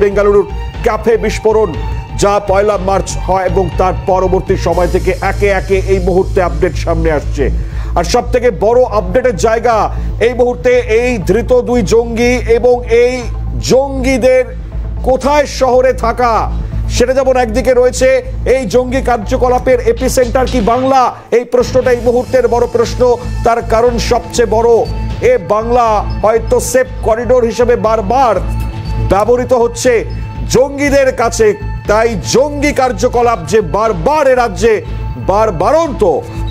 বেঙ্গালুরুর ক্যাফে বিস্ফোরণ যা 1 মার্চ হয় এবং তার পরবর্তী সময় থেকে একে একে এই মুহূর্তে আপডেট সামনে আসছে। আর সব থেকে বড় আপডেটের জায়গা এই মুহূর্তে এই ধৃত 2 জঙ্গি এবং এই জঙ্গিদের কোথায় শহরে থাকা, সেটা যেমন একদিকে রয়েছে এই জঙ্গি কার্যকলাপের এপিসেন্টার কি বাংলা, এই প্রশ্নটা এই মুহূর্তের বড় প্রশ্ন। তার কারণ সবচেয়ে বড়, এ বাংলা হয়তো সেফ করিডোর হিসেবে বারবার ব্যবহৃত হচ্ছে জঙ্গিদের কাছে। তাই জঙ্গি কার্যকলাপ যে বারবার এ রাজ্যে বারবারন্ত,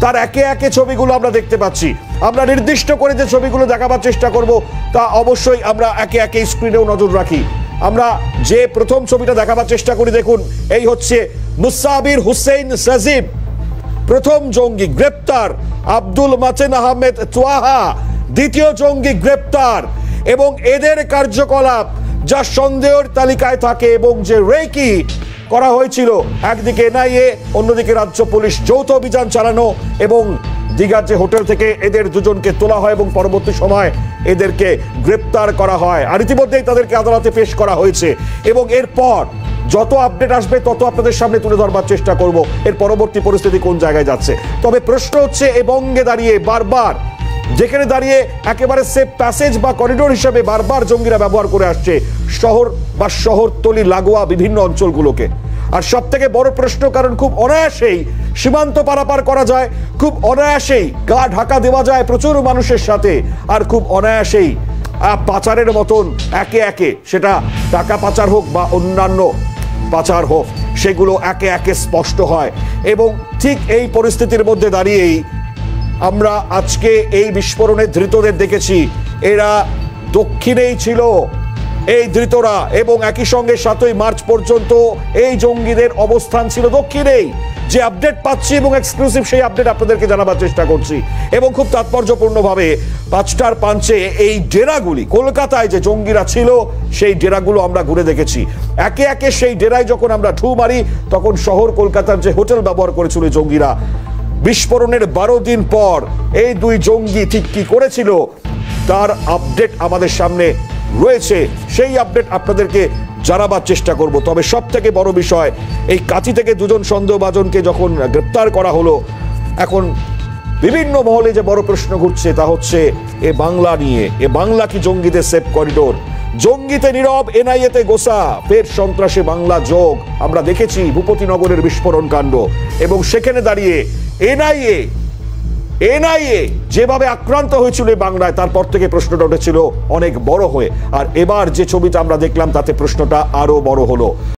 তার একে একে ছবিগুলো আমরা দেখতে পাচ্ছি। আমরা নির্দিষ্ট করে যে ছবিগুলো দেখাবার চেষ্টা করব তা অবশ্যই আমরা একে একে স্ক্রিনেও নজর রাখি। আমরা যে প্রথম ছবিটা দেখাবার চেষ্টা করি, দেখুন এই হচ্ছে মুসাবির হুসেইন সাজিব, প্রথম জঙ্গি গ্রেপ্তার। আব্দুল মাতেন আহমেদ তোয়াহা দ্বিতীয় জঙ্গি গ্রেপ্তার। এবং এদের কার্যকলাপ যা সন্দেহের তালিকায় থাকে এবং যে রেকি করা হয়েছিল, একদিকে এনআইএ অন্যদিকে রাজ্য পুলিশ যৌথ অভিযান চালানো এবং দীঘার যে হোটেল থেকে এদের দুজনকে তোলা হয় এবং পরবর্তী সময় এদেরকে গ্রেপ্তার করা হয়। আর ইতিমধ্যেই তাদেরকে আদালতে পেশ করা হয়েছে এবং এরপর যত আপডেট আসবে তত আপনাদের সামনে তুলে ধরবার চেষ্টা করব এর পরবর্তী পরিস্থিতি কোন জায়গায় যাচ্ছে। তবে প্রশ্ন হচ্ছে, এ বঙ্গে দাঁড়িয়ে বারবার যেখানে দাঁড়িয়ে একেবারে সেফ প্যাসেজ বা করিডোর হিসেবে বারবার জঙ্গিরা ব্যবহার করে আসছে শহর বা শহরতলি লাগোয়া বিভিন্ন অঞ্চলগুলোকে। আর সব থেকে বড় প্রশ্ন, কারণ খুব অনায়াসেই সীমান্ত পারাপার করা যায়, খুব অনায়াসেই গা ঢাকা দেওয়া যায় প্রচুর মানুষের সাথে, আর খুব অনায়াসেই পাচারের মতন একে একে, সেটা টাকা পাচার হোক বা অন্যান্য পাচার হোক, সেগুলো একে একে স্পষ্ট হয়। এবং ঠিক এই পরিস্থিতির মধ্যে দাঁড়িয়েই আমরা আজকে এই বিস্ফোরণের ধৃতদের দেখেছি। এরা দক্ষিণেই ছিল এই ধৃতরা এবং একই সঙ্গে 7 মার্চ পর্যন্ত এই জঙ্গিদের অবস্থান ছিল দক্ষিণেই। যে আপডেট পাচ্ছি এবং এক্সক্লুসিভ সেই আপডেট আপনাদেরকে জানাবার চেষ্টা করছি। এবং খুব তাৎপর্যপূর্ণভাবে 5টার পাঞ্চে এই ডেরাগুলি, কলকাতায় যে জঙ্গিরা ছিল সেই ডেরাগুলো আমরা ঘুরে দেখেছি। একে একে সেই ডেরায় যখন আমরা ঢু মারি, তখন শহর কলকাতার যে হোটেল ব্যবহার করেছিল জঙ্গিরা, বিস্ফোরণের 12 দিন পর এই 2 জঙ্গি ঠিক কি করেছিল তার আপডেট আমাদের সামনে রয়েছে। সেই আপডেট আপনাদেরকে জানাবার চেষ্টা করব। তবে সব থেকে বড় বিষয়, এই কাঁথি থেকে 2 জন সন্দেহভাজনকে যখন গ্রেপ্তার করা হলো, এখন বিভিন্ন মহলে যে বড় প্রশ্ন ঘুরছে তা হচ্ছে এ বাংলা নিয়ে। এ বাংলা কি জঙ্গিদের সেফ করিডোর? জঙ্গিতে নীরব, এনআইএতে গোসা, ফের সন্ত্রাসে বাংলা যোগ। আমরা দেখেছি ভূপতিনগরের বিস্ফোরণ কাণ্ড এবং সেখানে দাঁড়িয়ে এনআইএ যেভাবে আক্রান্ত হয়েছিল বাংলায়, তারপর থেকে প্রশ্নটা উঠেছিল অনেক বড় হয়ে। আর এবার যে ছবিটা আমরা দেখলাম তাতে প্রশ্নটা আরো বড় হলো।